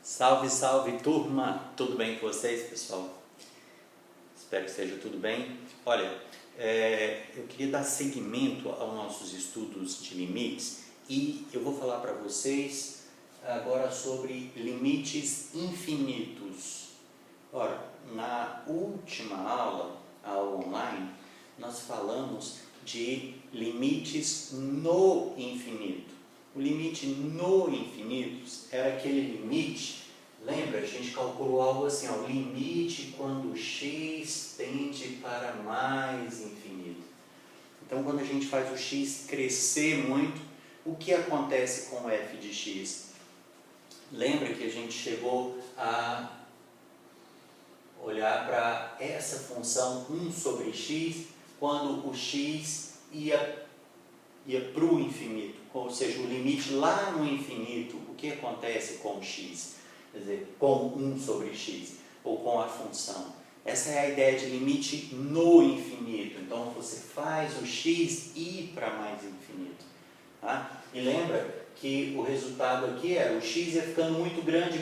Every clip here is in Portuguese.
Salve, salve turma! Tudo bem com vocês, pessoal? Espero que esteja tudo bem. Olha, eu queria dar seguimento aos nossos estudos de limites e eu vou falar para vocês agora sobre limites infinitos. Ora, na última aula online, nós falamos de limites no infinito. O limite no infinito era aquele limite, lembra? A gente calculou algo assim, o limite quando x tende para mais infinito. Então, quando a gente faz o x crescer muito, o que acontece com o f de x? Lembra que a gente chegou a olhar para essa função 1 sobre x, quando o x ia para o infinito, ou seja, o limite lá no infinito, o que acontece com o x? Quer dizer, com 1 sobre x, ou com a função. Essa é a ideia de limite no infinito. Então, você faz o x ir para mais infinito. Tá? E lembra que o resultado aqui era, o x ia ficando muito grande,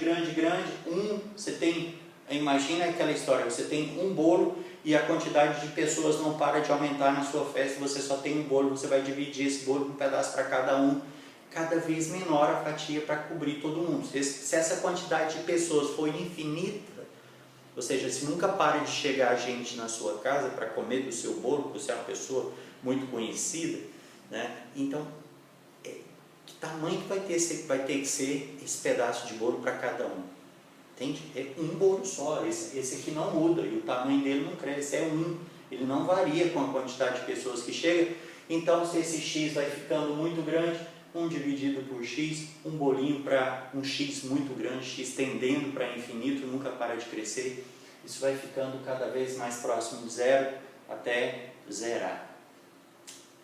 você tem, imagina aquela história, você tem um bolo e a quantidade de pessoas não para de aumentar na sua festa, você só tem um bolo, você vai dividir esse bolo em um pedaço para cada um, cada vez menor a fatia para cobrir todo mundo. Se essa quantidade de pessoas for infinita, ou seja, se nunca para de chegar gente na sua casa para comer do seu bolo, porque você é uma pessoa muito conhecida, né? Então, que tamanho que vai ter que ser esse pedaço de bolo para cada um? Entende? É um bolo só, esse aqui não muda e o tamanho dele não cresce, é um, ele não varia com a quantidade de pessoas que chega. Então, se esse x vai ficando muito grande, 1 dividido por x, um bolinho para um x muito grande, x tendendo para infinito, nunca para de crescer, isso vai ficando cada vez mais próximo de zero até zerar.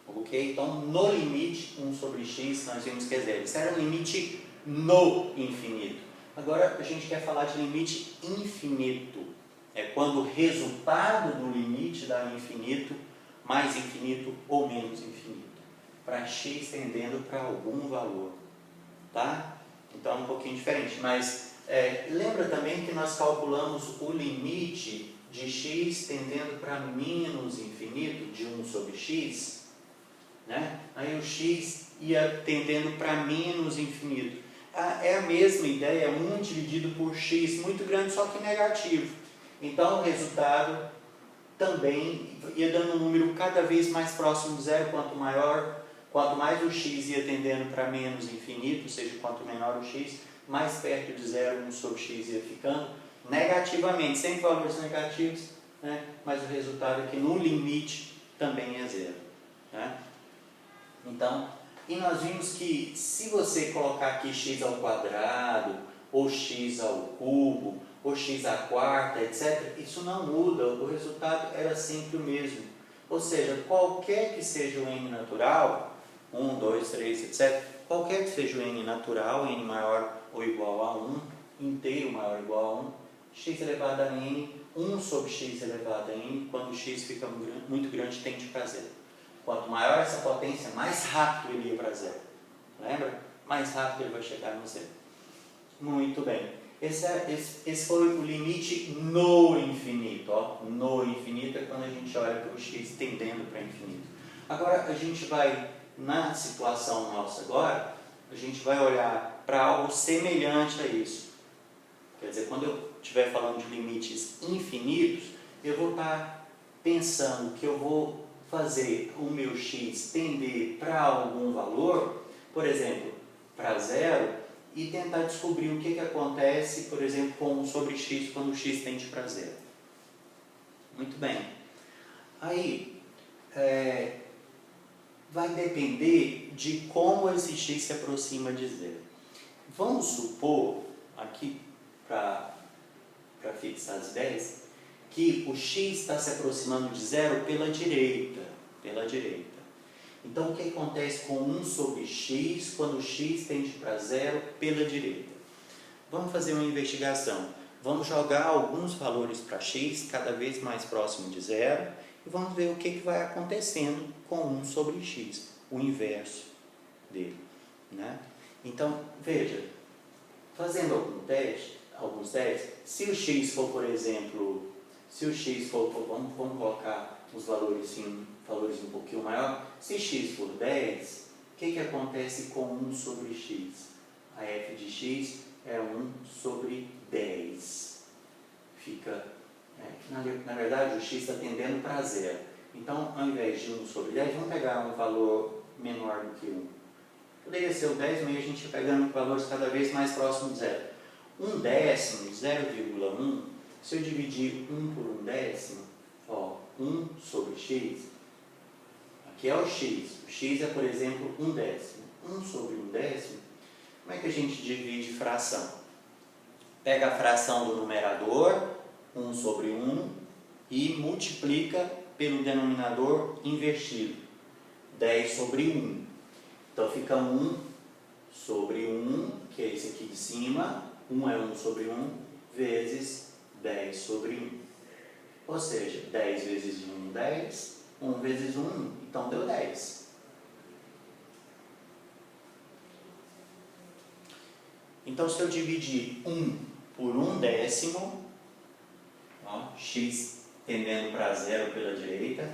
Ok? Então, no limite 1 sobre x, nós vimos que é zero. Isso era um limite no infinito. Agora, a gente quer falar de limite infinito. É quando o resultado do limite dá infinito, mais infinito ou menos infinito. Para x tendendo para algum valor. Tá? Então, é um pouquinho diferente. Mas, lembra também que nós calculamos o limite de x tendendo para menos infinito, de 1 sobre x? Né? Aí o x ia tendendo para menos infinito. É a mesma ideia, 1 dividido por x, muito grande, só que negativo. Então o resultado também ia dando um número cada vez mais próximo de zero, quanto mais o x ia tendendo para menos infinito, ou seja, quanto menor o x, mais perto de zero, 1 sobre x ia ficando negativamente, sempre valores negativos, né? Mas o resultado é que no limite também é zero. Né? Então, e nós vimos que se você colocar aqui x ao quadrado, ou x ao cubo, ou x à quarta, etc., isso não muda, o resultado era sempre o mesmo. Ou seja, qualquer que seja o n natural, 1, 2, 3, etc., qualquer que seja o n natural, n maior ou igual a 1, inteiro maior ou igual a 1, x elevado a n, 1 sobre x elevado a n, quando x fica muito grande, tende para zero. Quanto maior essa potência, mais rápido ele ia para zero. Lembra? Mais rápido ele vai chegar no zero. Muito bem. Esse foi o limite no infinito. Ó. No infinito é quando a gente olha para o x tendendo para infinito. Agora, a gente vai, na situação nossa agora, a gente vai olhar para algo semelhante a isso. Quer dizer, quando eu estiver falando de limites infinitos, eu vou estar pensando que eu vou fazer o meu x tender para algum valor, por exemplo, para zero, e tentar descobrir o que acontece, por exemplo, com 1 sobre x, quando o x tende para zero. Muito bem. Aí, vai depender de como esse x se aproxima de zero. Vamos supor, aqui, para fixar as ideias, que o x está se aproximando de zero pela direita. Então, o que acontece com 1 sobre x quando o x tende para zero pela direita? Vamos fazer uma investigação. Vamos jogar alguns valores para x, cada vez mais próximo de zero, e vamos ver o que vai acontecendo com 1 sobre x, o inverso dele. Né? Então, veja, Fazendo alguns testes, se o x for, por exemplo, se o x for, vamos colocar os valores um pouquinho maior, se x for 10, o que acontece com 1 sobre x? A f de x é 1 sobre 10. Fica, na verdade, o x está tendendo para zero. Então, ao invés de 1 sobre 10, vamos pegar um valor menor do que 1. Poderia ser o 10, mas a gente vai pegando valores cada vez mais próximos de zero. 1 décimo, 0,1, se eu dividir 1 por 1 décimo, 1 sobre x, aqui é o x é, por exemplo, 1 décimo. 1 sobre 1 décimo, como é que a gente divide fração? Pega a fração do numerador, 1 sobre 1, e multiplica pelo denominador invertido, 10 sobre 1. Então fica 1 sobre 1, que é esse aqui de cima, 1 é 1 sobre 1, vezes 10 sobre 1. Ou seja, 10 vezes 1, 10, 1 vezes 1, então deu 10. Então, se eu dividir 1 por 1 décimo, x tendendo para zero pela direita,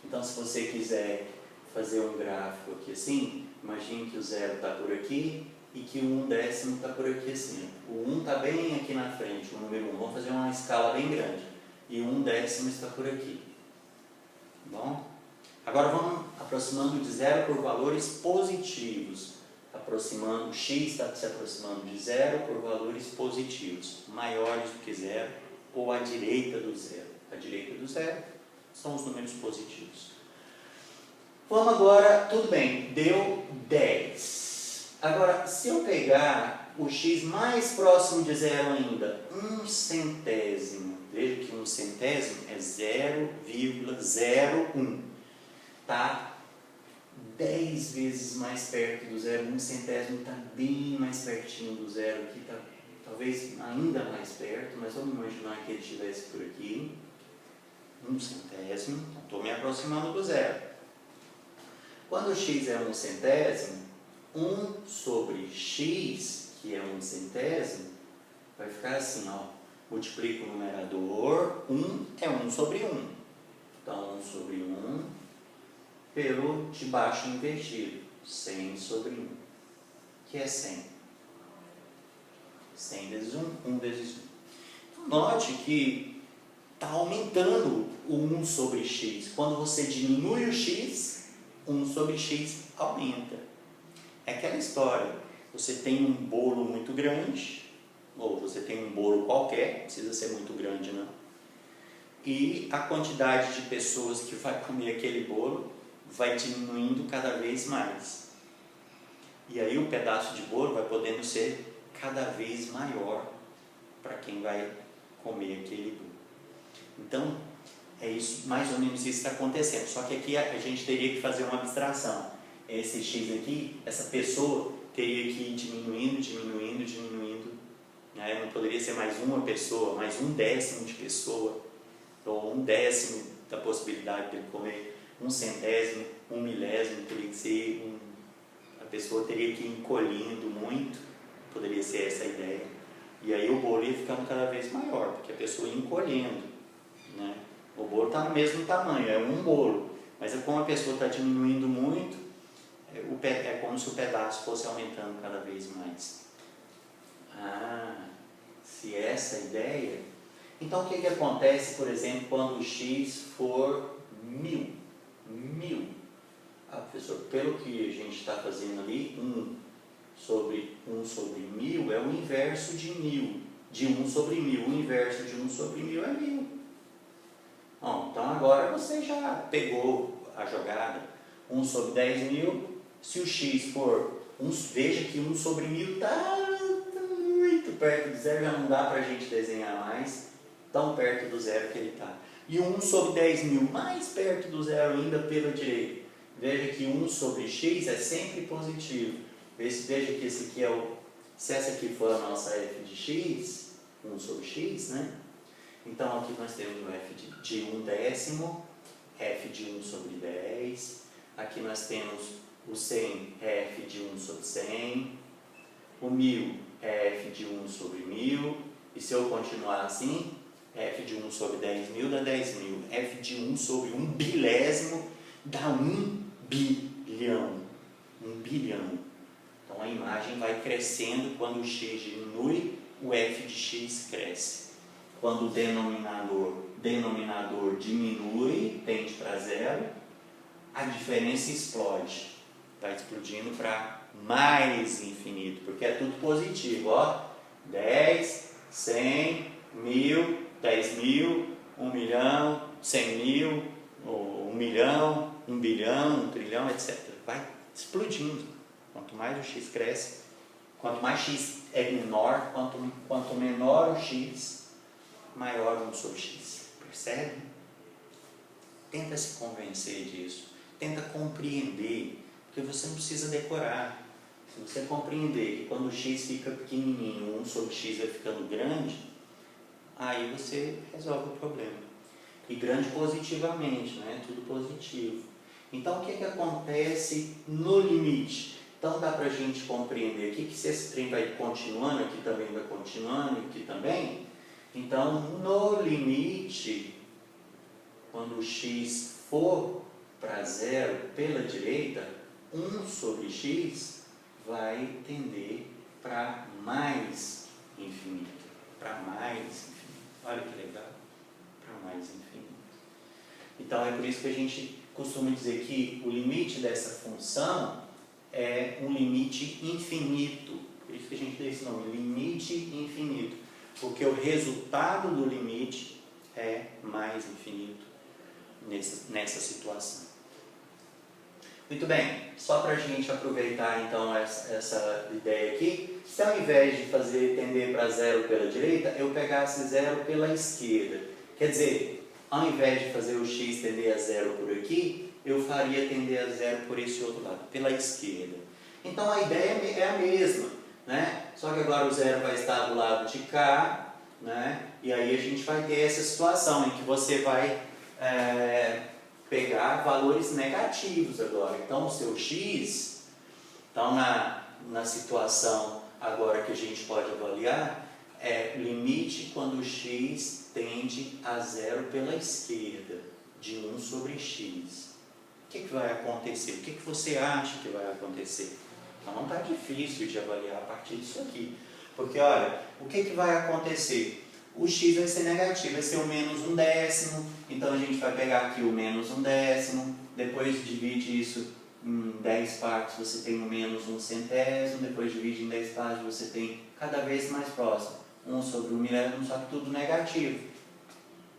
então se você quiser fazer um gráfico aqui assim, imagine que o zero está por aqui e que o 1 décimo está por aqui assim. O 1 está bem aqui na frente, o número 1. Vamos fazer uma escala bem grande. E o 1 décimo está por aqui. Bom? Agora vamos aproximando de zero por valores positivos. O x está se aproximando de zero por valores positivos, maiores do que zero ou à direita do zero. À direita do zero são os números positivos. Vamos agora, tudo bem, deu 10. Agora, se eu pegar o x mais próximo de zero ainda, 1 centésimo, veja que 1 centésimo é 0,01. Tá 10 vezes mais perto do zero, 1 centésimo está bem mais pertinho do zero, aqui está talvez ainda mais perto, mas vamos imaginar que ele estivesse por aqui. 1 centésimo, então estou me aproximando do zero. Quando x é 1 centésimo, 1 sobre x, que é 1 centésimo, vai ficar assim, multiplica o numerador, 1 é 1 sobre 1. Então, 1 sobre 1 pelo de baixo invertido, 100 sobre 1, que é 100. 100 vezes 1, 1 vezes 1. Então, note que está aumentando o 1 sobre x. Quando você diminui o x, 1 sobre x aumenta. É aquela história, você tem um bolo muito grande, ou você tem um bolo qualquer, não precisa ser muito grande não, e a quantidade de pessoas que vai comer aquele bolo vai diminuindo cada vez mais. E aí o pedaço de bolo vai podendo ser cada vez maior para quem vai comer aquele bolo. Então, é isso, mais ou menos isso que está acontecendo. Só que aqui a gente teria que fazer uma abstração. Esse x aqui, essa pessoa teria que ir diminuindo. Né? Não poderia ser mais uma pessoa, mais 1 décimo de pessoa, ou 1 décimo da possibilidade de ele comer 1 centésimo, 1 milésimo, teria que ser a pessoa teria que ir encolhendo muito, poderia ser essa a ideia. E aí o bolo ia ficando cada vez maior, porque a pessoa ia encolhendo. Né? O bolo está no mesmo tamanho, é um bolo, mas como a pessoa está diminuindo muito, é como se o pedaço fosse aumentando cada vez mais. Se essa é a ideia, então o que acontece, por exemplo, quando o x for 1000? Professor, pelo que a gente está fazendo ali, 1 sobre 1000 é o inverso de 1000, de 1 sobre 1000. O inverso de 1 sobre 1000 é 1000. Bom, então agora você já pegou a jogada. 1 sobre 10.000, se o x for, veja que 1 sobre 1000 está muito perto do zero, já não dá para a gente desenhar mais, tão perto do zero que ele está. E 1 sobre 10.000, mais perto do zero ainda pela direita. Veja que 1 sobre x é sempre positivo. Veja que esse aqui se essa aqui for a nossa f de x, 1 sobre x, né? Então aqui nós temos o f de 1 décimo, f de 1 sobre 10. Aqui nós temos o 100, f de 1 sobre 100. O 1000 é f de 1 sobre 1000, e se eu continuar assim, f de 1 sobre 10.000 dá 10.000, f de 1 sobre 1 bilésimo dá 1 bilhão. 1 bilhão. Então a imagem vai crescendo, quando o x diminui, o f de x cresce. Quando o denominador diminui, tende para zero, a diferença explode. Vai explodindo para mais infinito, porque é tudo positivo, ó. 10, 100, 1000, 10.000, 1 milhão, 100.000, 1 milhão, 1 bilhão, 1 trilhão, etc. Vai explodindo. Quanto mais o x cresce, quanto mais x é menor, quanto menor o x, maior 1 sobre x. Percebe? Tenta se convencer disso. Tenta compreender, porque você não precisa decorar. Se você compreender que quando o x fica pequenininho, 1 sobre x vai ficando grande, aí você resolve o problema. E grande positivamente, né? Tudo positivo. Então, o que acontece no limite? Então, dá para a gente compreender aqui que se esse trem vai continuando, aqui também vai continuando, aqui também. Então, no limite, quando o x for para zero pela direita, 1 sobre x vai tender para mais infinito. Para mais infinito. Olha que legal. Para mais infinito. Então, é por isso que a gente costuma dizer que o limite dessa função é um limite infinito. Por isso que a gente dá esse nome, limite infinito. Porque o resultado do limite é mais infinito nessa situação. Muito bem, só para a gente aproveitar então essa ideia aqui, se ao invés de fazer tender para zero pela direita, eu pegasse zero pela esquerda. Quer dizer, ao invés de fazer o x tender a zero por aqui, eu faria tender a zero por esse outro lado, pela esquerda. Então a ideia é a mesma, né? Só que agora o zero vai estar do lado de cá, né? E aí a gente vai ter essa situação em que você vai pegar valores negativos agora. Então o seu x, então na situação agora que a gente pode avaliar, é limite quando o x tende a zero pela esquerda, de 1 sobre x. O que vai acontecer? O que você acha que vai acontecer? Então não está difícil de avaliar a partir disso aqui. Porque olha, o que vai acontecer? O x vai ser negativo, vai ser o menos 1/10. Então a gente vai pegar aqui o menos 1/10. Depois divide isso em 10 partes, você tem o menos 1/100. Depois divide em 10 partes, você tem cada vez mais próximo. 1 sobre 1 milésimo, só que tudo negativo.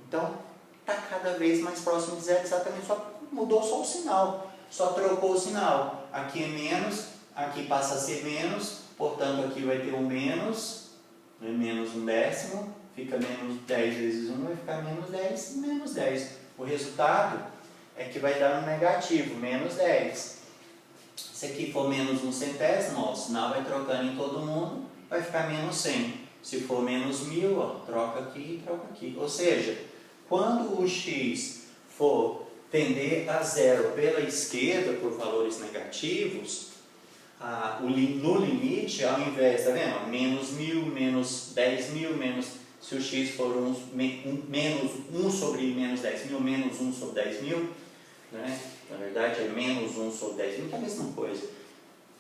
Então, está cada vez mais próximo de zero, exatamente, só mudou só o sinal. Só trocou o sinal. Aqui é menos, aqui passa a ser menos, portanto aqui vai ter o menos, né, menos 1/10, fica menos 10 vezes 1, vai ficar menos 10 e menos 10. O resultado é que vai dar um negativo, menos 10. Se aqui for menos 1/100, ó, o sinal vai trocando em todo mundo, vai ficar menos 100. Se for menos 1000, ó, troca aqui e troca aqui. Ou seja, quando o x for tender a zero pela esquerda por valores negativos, no limite, ao invés, tá vendo? Menos 1000, menos 10.000, menos, se o x for menos 1 sobre menos 10.000, menos 1 sobre 10.000, né? Na verdade é menos 1 sobre 10.000, que é a mesma coisa.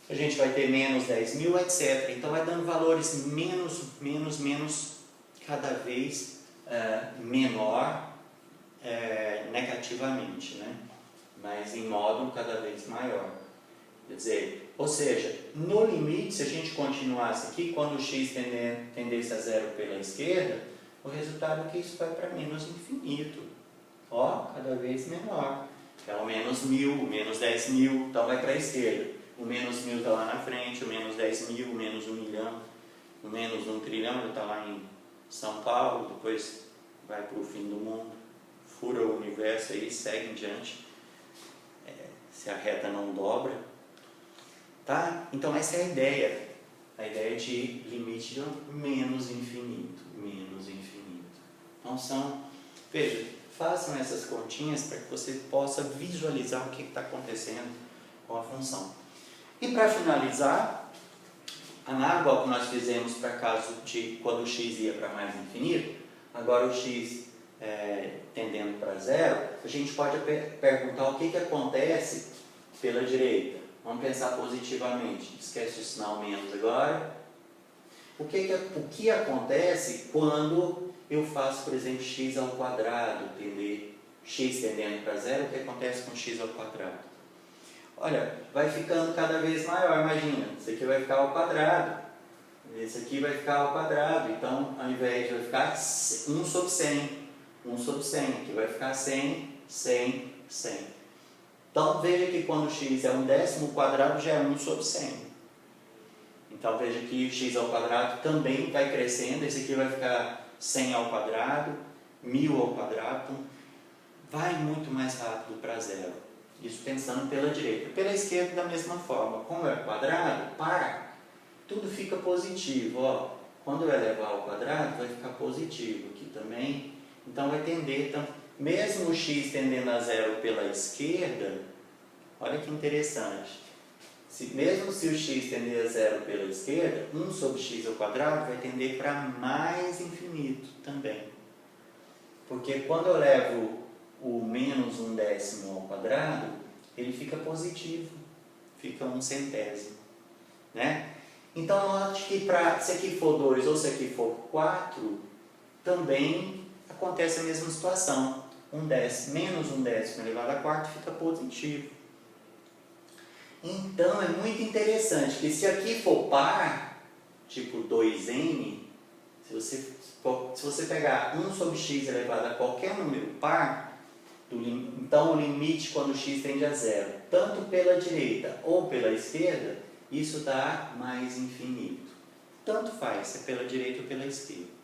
A gente vai ter menos 10.000, etc. Então vai dando valores menos, cada vez menor negativamente, né? Mas em módulo cada vez maior. Quer dizer, ou seja, no limite, se a gente continuasse aqui, quando o x tendesse a zero pela esquerda, o resultado é que isso vai para menos infinito. Ó, cada vez menor. Então, menos 1000, menos 10.000, então vai para a esquerda. O menos 1000 está lá na frente, o menos 10.000, o menos 1 milhão, o menos 1 trilhão está lá em São Paulo, depois vai para o fim do mundo, fura o universo aí, segue em diante, se a reta não dobra. Tá? Então essa é a ideia de limite de menos infinito, menos infinito. Então veja, façam essas continhas para que você possa visualizar o que está acontecendo com a função. E para finalizar, análogo ao que nós fizemos para caso de quando o x ia para mais infinito, agora o x tendendo para zero, a gente pode perguntar o que acontece pela direita. Vamos pensar positivamente, esquece o sinal menos agora. O que acontece quando eu faço, por exemplo, x ao quadrado, x tendendo para zero, o que acontece com x ao quadrado? Olha, vai ficando cada vez maior, imagina, isso aqui vai ficar ao quadrado, esse aqui vai ficar ao quadrado, então ao invés de vai ficar 1 sobre 100, aqui vai ficar 100, 100, 100. Então veja que quando x é 1/10, o quadrado já é 1 sobre 100. Então veja que o x ao quadrado também vai crescendo, esse aqui vai ficar 100 ao quadrado, 1000 ao quadrado, então vai muito mais rápido para zero. Isso pensando pela direita. Pela esquerda da mesma forma. Como é quadrado, par, tudo fica positivo. Ó. Quando eu elevar ao quadrado, vai ficar positivo aqui também. Então vai tender, então, mesmo o x tendendo a zero pela esquerda, olha que interessante. Mesmo se o x tender a zero pela esquerda, 1 sobre x ao quadrado vai tender para mais infinito também. Porque quando eu levo o menos 1/10 ao quadrado, ele fica positivo, fica 1/100. Né? Então, note que se aqui for 2 ou se aqui for 4, também acontece a mesma situação. Menos 1/10 elevado a 4 fica positivo. Então, é muito interessante que se aqui for par, tipo 2n, se você pegar 1 sobre x elevado a qualquer número par, então o limite quando x tende a zero, tanto pela direita ou pela esquerda, isso dá mais infinito. Tanto faz se é pela direita ou pela esquerda.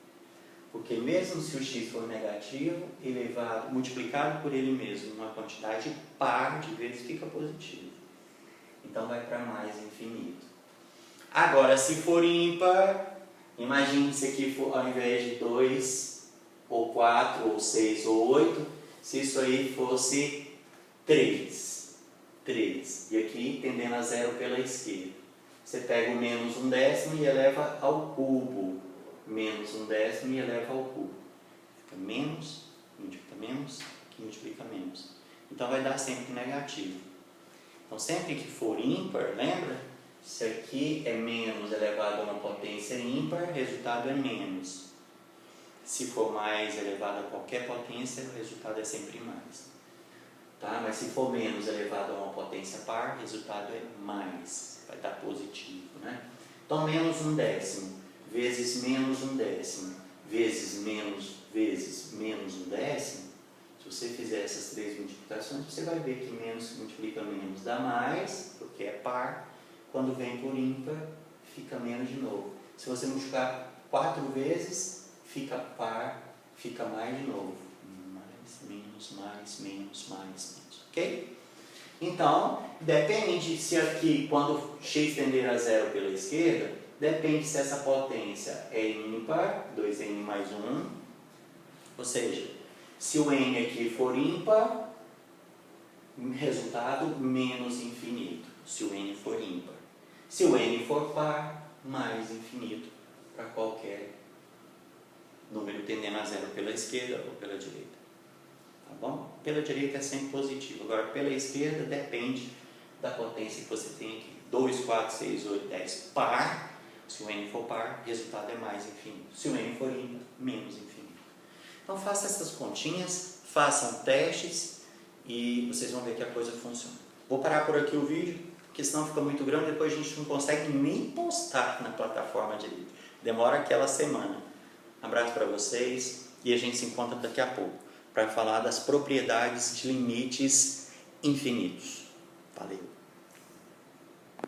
Porque mesmo se o x for negativo, elevado, multiplicado por ele mesmo, uma quantidade par de vezes fica positivo. Então vai para mais infinito. Agora, se for ímpar, imagine se aqui for, ao invés de 2, ou 4, ou 6, ou 8, se isso aí fosse 3. E aqui tendendo a zero pela esquerda. Você pega o menos 1/10 e eleva ao cubo. Menos 1/10 e eleva ao cubo. Fica menos, multiplica menos, aqui multiplica menos. Então vai dar sempre negativo. Então sempre que for ímpar, lembra? Se aqui é menos elevado a uma potência ímpar, o resultado é menos. Se for mais elevado a qualquer potência, o resultado é sempre mais. Tá? Mas se for menos elevado a uma potência par, o resultado é mais. Vai dar positivo. Né? Então, menos 1/10 vezes menos 1/10 vezes menos 1/10, se você fizer essas 3 multiplicações, você vai ver que menos multiplica menos dá mais, porque é par. Quando vem por ímpar, fica menos de novo. Se você multiplicar 4 vezes, fica par, fica mais de novo. Mais. Ok? Então, depende se aqui, quando x tender a zero pela esquerda, depende se essa potência é ímpar, 2n mais 1. Ou seja, se o n aqui for ímpar, resultado menos infinito. Se o n for ímpar. Se o n for par, mais infinito para qualquer número tendendo a zero pela esquerda ou pela direita. Tá bom? Pela direita é sempre positivo. Agora, pela esquerda, depende da potência que você tem aqui. 2, 4, 6, 8, 10 par. Se o n for par, o resultado é mais infinito. Se o n for ímpar, menos infinito. Então, faça essas continhas, façam testes e vocês vão ver que a coisa funciona. Vou parar por aqui o vídeo, porque senão fica muito grande, depois a gente não consegue nem postar na plataforma direito. Demora aquela semana. Abraço para vocês e a gente se encontra daqui a pouco para falar das propriedades de limites infinitos. Valeu!